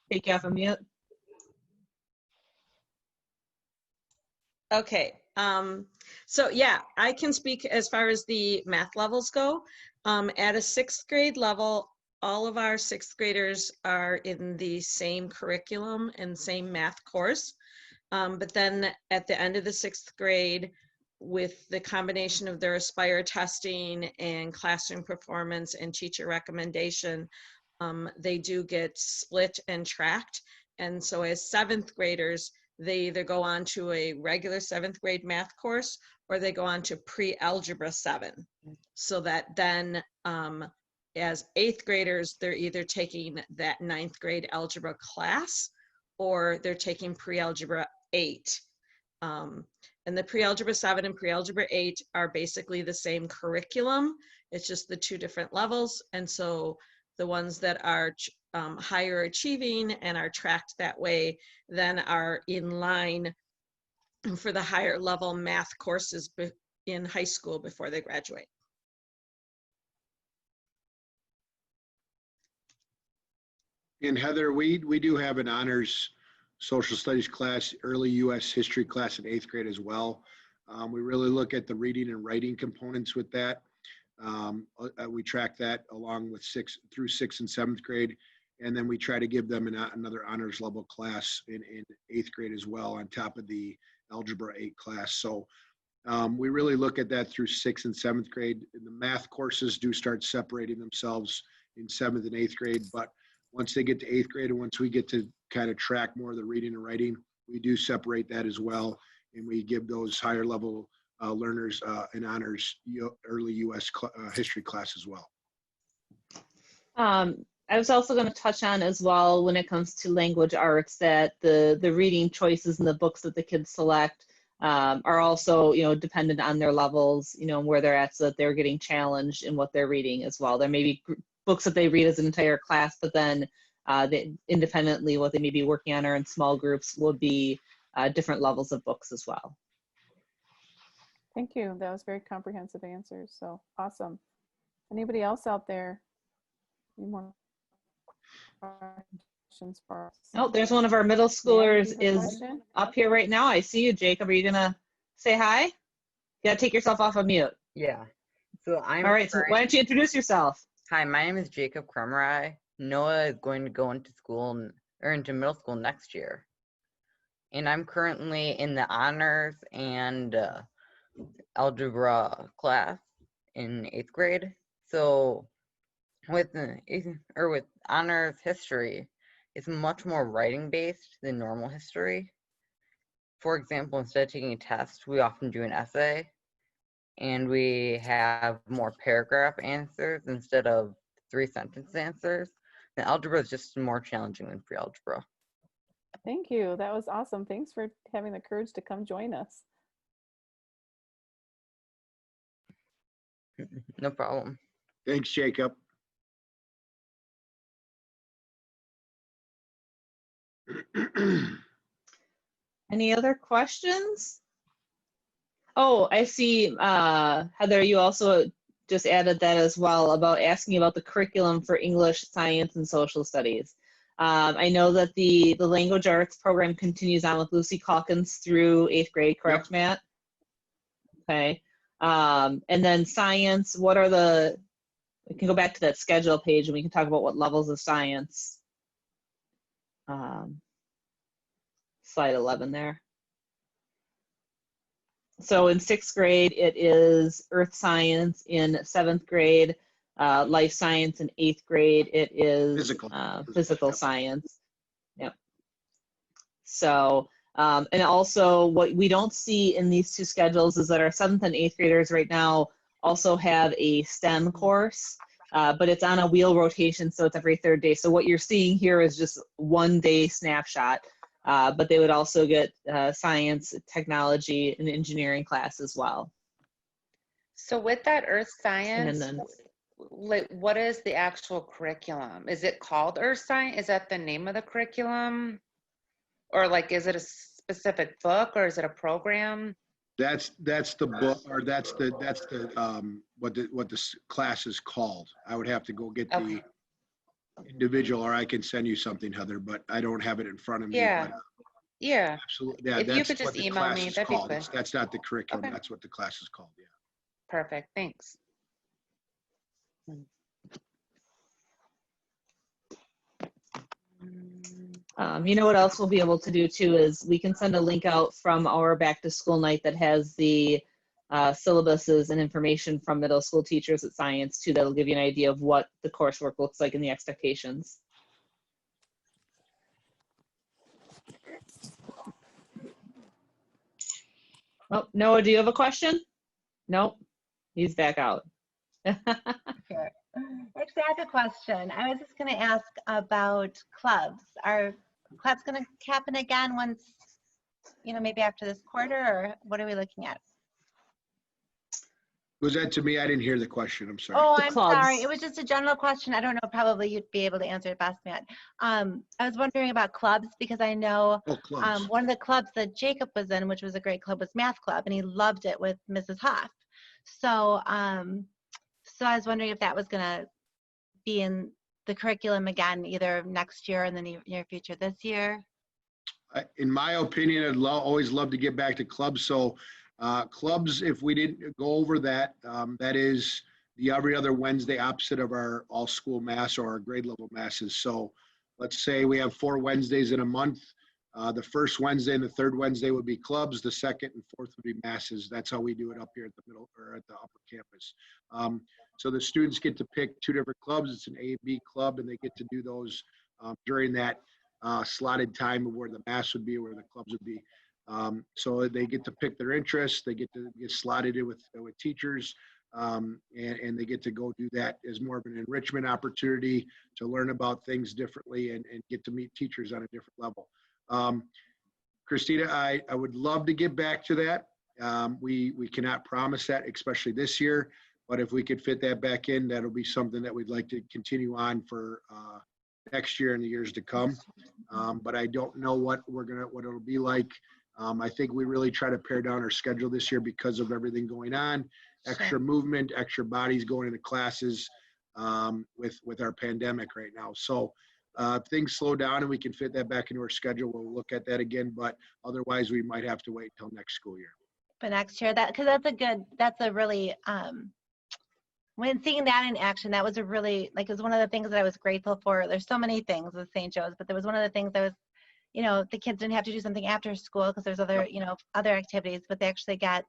Take you off of mute. Okay. So yeah, I can speak as far as the math levels go. At a 6th grade level, all of our 6th graders are in the same curriculum and same math course. But then at the end of the 6th grade, with the combination of their Aspire testing and classroom performance and teacher recommendation, they do get split and tracked. And so as 7th graders, they either go on to a regular 7th grade math course, or they go on to pre-algebra 7. So that then as 8th graders, they're either taking that 9th grade algebra class, or they're taking pre-algebra 8. And the pre-algebra 7 and pre-algebra 8 are basically the same curriculum. It's just the 2 different levels. And so the ones that are higher achieving and are tracked that way then are in line for the higher level math courses in high school before they graduate. And Heather, we do have an honors social studies class, early U.S. history class in 8th grade as well. We really look at the reading and writing components with that. We track that along with 6th through 6th and 7th grade. And then we try to give them another honors level class in 8th grade as well, on top of the Algebra 8 class. So we really look at that through 6th and 7th grade. And the math courses do start separating themselves in 7th and 8th grade. But once they get to 8th grade, and once we get to kind of track more of the reading and writing, we do separate that as well. And we give those higher level learners an honors early U.S. history class as well. I was also going to touch on as well, when it comes to language arts, that the reading choices and the books that the kids select are also, dependent on their levels, where they're at, so that they're getting challenged in what they're reading as well. There may be books that they read as an entire class, but then independently what they may be working on or in small groups will be different levels of books as well. Thank you. That was very comprehensive answers. So awesome. Anybody else out there? Any more questions for us? Oh, there's one of our middle schoolers Yeah, is up here right now. I see you, Jacob. Are you gonna say hi? You gotta take yourself off of mute. Yeah. So I'm all right. So why don't you introduce yourself? Hi, my name is Jacob Krumrai. Noah is going to go into school or into middle school next year, and I'm currently in the honors and algebra class in 8th grade. So with honors history, it's much more writing based than normal history. For example, instead of taking a test, we often do an essay, and we have more paragraph answers instead of 3-sentence answers. And algebra is just more challenging than pre-algebra. Thank you. That was awesome. Thanks for having the courage to come join us. No problem. Thanks, Jacob. Any other questions? Oh, I see, Heather, you also just added that as well about asking about the curriculum for English, science, and social studies. I know that the language arts program continues on with Lucy Calkins through 8th grade, correct, Matt? Okay. And then science, what are we can go back to that schedule page and we can talk about what levels of science. Slide 11 there. So in 6th grade, it is earth science. In 7th grade, life science. In 8th grade, it is physical science. Yep. So, and also what we don't see in these two schedules is that our 7th and 8th graders right now also have a STEM course, but it's on a wheel rotation, so it's every 3rd day. So what you're seeing here is just 1 day snapshot. But they would also get science, technology, and engineering class as well. So with that earth science, then, like, what is the actual curriculum? Is it called earth science? Is that the name of the curriculum? Or like, is it a specific book or is it a program? That's the book, or that's the what the class is called. I would have to go get the individual, or I can send you something, Heather, but I don't have it in front of me. Yeah. But, Yeah. absolutely. Yeah, If you that's could just what the email class me, is that'd be called. good. That's not the curriculum. Okay. That's what the class is called. Yeah. Perfect. Thanks. you know what else we'll be able to do too is we can send a link out from our back to school night that has the syllabuses and information from middle school teachers at science too. That'll give you an idea of what the coursework looks like and the expectations. Oh, Noah, do you have a question? Nope, he's back out. Sure. Actually, I have a question. I was just going to ask about clubs. Are clubs going to happen again once, maybe after this quarter, or what are we looking at? Was that to me? I didn't hear the question. I'm sorry. Oh, The I'm clubs. sorry. It was just a general question. I don't know. Probably you'd be able to answer it best, Matt. I was wondering about clubs because I know clubs. one of the clubs that Jacob was in, which was a great club, was Math Club, and he loved it with Mrs. Hoff. So, so I was wondering if that was going to be in the curriculum again, either next year or in the near future this year. In my opinion, I'd always love to get back to clubs. So clubs, if we didn't go over that, that is the every other Wednesday opposite of our all school mass or our grade level masses. So let's say we have 4 Wednesdays in a month. The first Wednesday and the third Wednesday would be clubs. The second and fourth would be masses. That's how we do it up here at the middle or at the upper campus. So the students get to pick 2 different clubs. It's an A, B club, and they get to do those during that slotted time of where the mass would be, where the clubs would be. So they get to pick their interests. They get to get slotted in with teachers, and they get to go do that as more of an enrichment opportunity to learn about things differently and get to meet teachers on a different level. Christina, I would love to get back to that. We cannot promise that, especially this year, but if we could fit that back in, that'll be something that we'd like to continue on for next year and the years to come. But I don't know what it'll be like. I think we really try to pare down our schedule this year because of everything going on, extra movement, extra bodies going into classes with our pandemic right now. So if things slow down and we can fit that back into our schedule, we'll look at that again. But otherwise, we might have to wait until next school year. But next year, because that's a really, when seeing that in action, that was a really, it was one of the things that I was grateful for. There's so many things with St. Joe's, but there was one of the things that was, the kids didn't have to do something after school because there's other, other activities, but they actually got,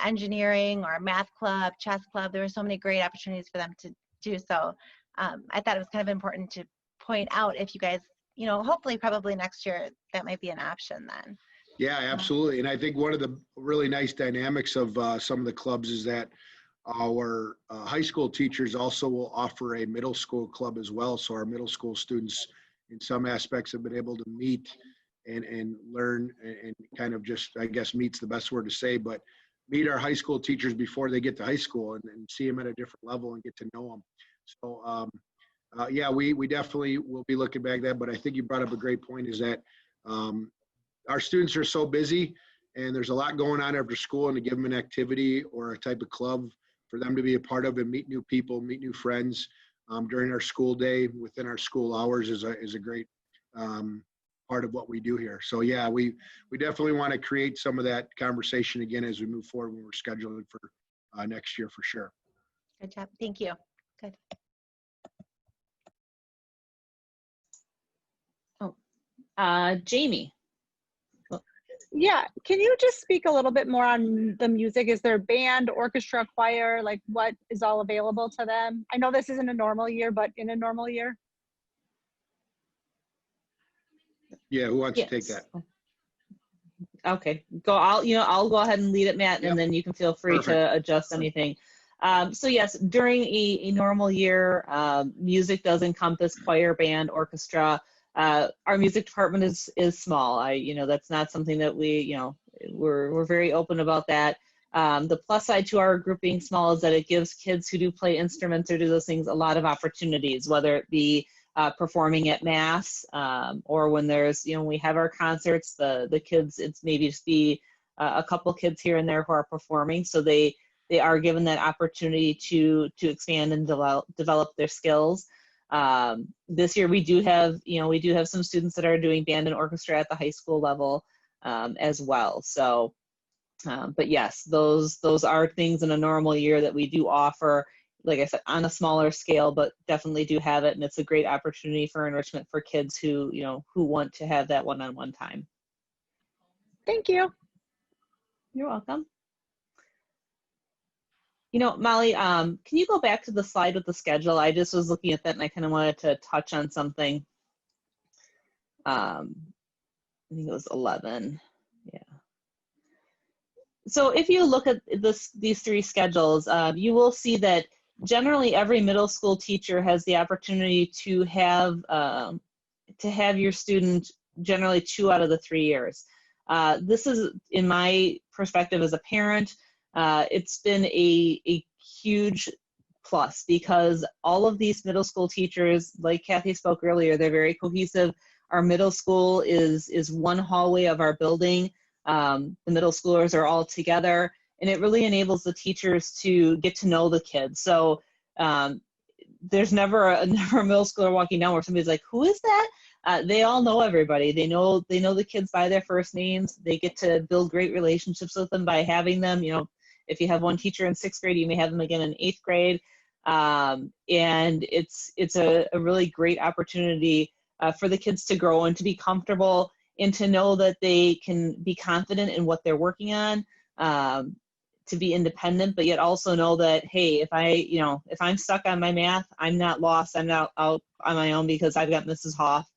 engineering or math club, chess club. There were so many great opportunities for them to do so. I thought it was kind of important to point out if you guys, hopefully probably next year, that might be an option then. Yeah, absolutely. And I think one of the really nice dynamics of some of the clubs is that our high school teachers also will offer a middle school club as well. So our middle school students in some aspects have been able to meet and learn and kind of just, I guess, meet's the best word to say, but meet our high school teachers before they get to high school and see them at a different level and get to know them. So yeah, we definitely will be looking back at that, but I think you brought up a great point is that our students are so busy and there's a lot going on after school, and to give them an activity or a type of club for them to be a part of and meet new people, meet new friends during our school day, within our school hours is a great part of what we do here. So yeah, we definitely want to create some of that conversation again as we move forward when we're scheduling for next year for sure. Good job. Thank you. Good. Jamie. Yeah, can you just speak a little bit more on the music? Is there band, orchestra, choir, like what is all available to them? I know this isn't a normal year, but in a normal year? Yeah, who wants to take that? Okay, I'll go ahead and lead it, Matt, Yep. and then you can feel free Perfect. to adjust anything. So yes, during a normal year, music does encompass choir, band, orchestra. Our music department is small. That's not something that we're very open about that. The plus side to our group being small is that it gives kids who do play instruments or do those things a lot of opportunities, whether it be performing at mass or when there's, we have our concerts, the kids, it's maybe just be a couple kids here and there who are performing. So they are given that opportunity to expand and develop their skills. This year we do have some students that are doing band and orchestra at the high school level as well. So, but yes, those are things in a normal year that we do offer, like I said, on a smaller scale, but definitely do have it. And it's a great opportunity for enrichment for kids who want to have that one-on-one time. Thank you. You're welcome. Molly, can you go back to the slide with the schedule? I just was looking at that and I kind of wanted to touch on something. I think it was 11. Yeah. So if you look at these three schedules, you will see that generally every middle school teacher has the opportunity to have your student generally 2 out of the 3 years. This is, in my perspective as a parent, it's been a huge plus because all of these middle school teachers, like Kathy spoke earlier, they're very cohesive. Our middle school is one hallway of our building. The middle schoolers are all together, and it really enables the teachers to get to know the kids. So there's never a middle schooler walking down where somebody's like, who is that? They all know everybody. They know the kids by their first names. They get to build great relationships with them by having them. If you have one teacher in 6th grade, you may have them again in 8th grade. And it's a really great opportunity for the kids to grow and to be comfortable and to know that they can be confident in what they're working on, to be independent, but yet also know that, hey, if I'm stuck on my math, I'm not lost. I'm not out on my own because I've got Mrs. Hoff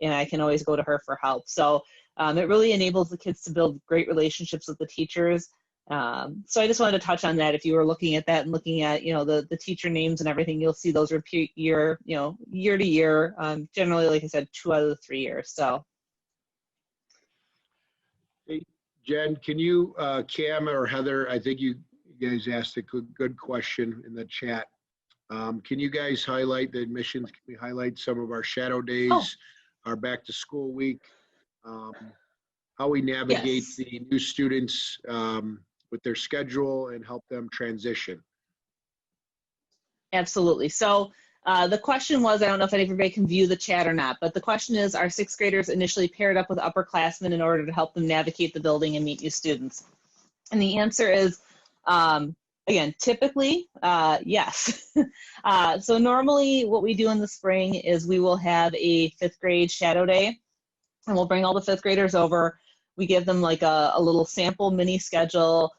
and I can always go to her for help. So it really enables the kids to build great relationships with the teachers. So I just wanted to touch on that. If you were looking at that and looking at, the teacher names and everything, you'll see those repeat year to year, generally, like I said, 2 out of the 3 years. So. Hey, Jen, can you, Cam or Heather, I think you guys asked a good question in the chat. Can you guys highlight the admissions? Can we highlight some of our shadow days, our back to school week, how we navigate the new students with their schedule and help them transition? Absolutely. So the question was, I don't know if everybody can view the chat or not, but the question is, are 6th graders initially paired up with upperclassmen in order to help them navigate the building and meet new students? And the answer is, again, typically, yes. So normally what we do in the spring is we will have a 5th grade shadow day, and we'll bring all the 5th graders over. We give them like a little sample mini schedule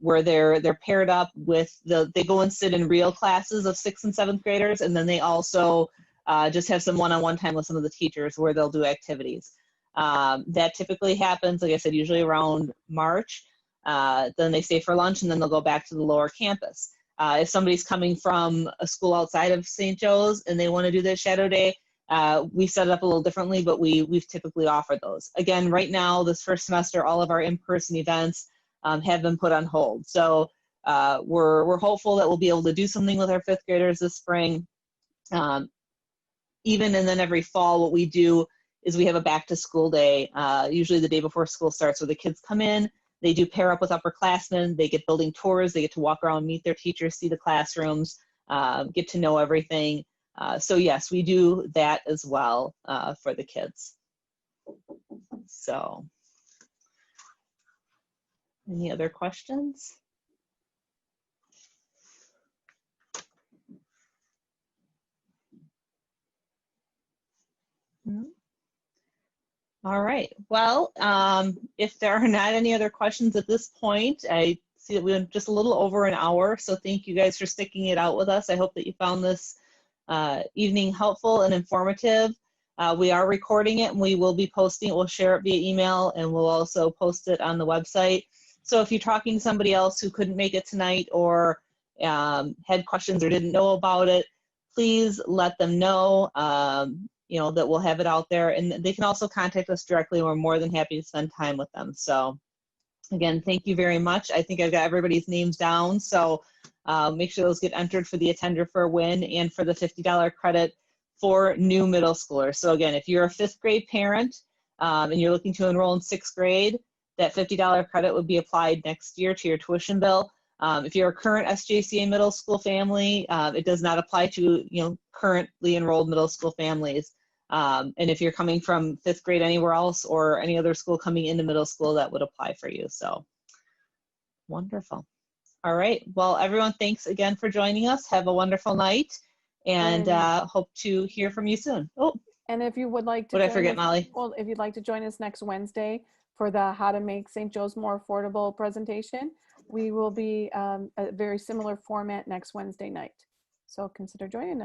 where they're paired up with they go and sit in real classes of 6th and 7th graders, and then they also just have some one-on-one time with some of the teachers where they'll do activities. That typically happens, like I said, usually around March. Then they stay for lunch and then they'll go back to the lower campus. If somebody's coming from a school outside of St. Joe's and they want to do their shadow day, we set it up a little differently, but we've typically offered those. Again, right now, this first semester, all of our in-person events have been put on hold. So we're hopeful that we'll be able to do something with our 5th graders this spring. Even and then every fall, what we do is we have a back to school day, usually the day before school starts, where the kids come in, they do pair up with upperclassmen, they get building tours, they get to walk around, meet their teachers, see the classrooms, get to know everything. So yes, we do that as well for the kids. So, any other questions? No? All right. Well, if there are not any other questions at this point, I see that we went just a little over an hour. So thank you guys for sticking it out with us. I hope that you found this evening helpful and informative. We are recording it and we will be posting it. We'll share it via email and we'll also post it on the website. So if you're talking to somebody else who couldn't make it tonight or had questions or didn't know about it, please let them know. You know, that we'll have it out there, and they can also contact us directly. We're more than happy to spend time with them. So again, thank you very much. I think I've got everybody's names down, so make sure those get entered for the Attender for a Win and for the $50 credit for new middle schoolers. So again, if you're a 5th grade parent and you're looking to enroll in 6th grade, that $50 credit would be applied next year to your tuition bill. If you're a current SJCA middle school family, it does not apply to, you know, currently enrolled middle school families. And if you're coming from 5th grade anywhere else or any other school coming into middle school, that would apply for you. So wonderful. All right. Well, everyone, thanks again for joining us. Have a wonderful night and hope to hear from you soon. Oh, and if you would like to, what did I forget, Molly? Well, if you'd like to join us next Wednesday for the How to Make St. Joe's More Affordable presentation, we will be a very similar format next Wednesday night. So consider joining us.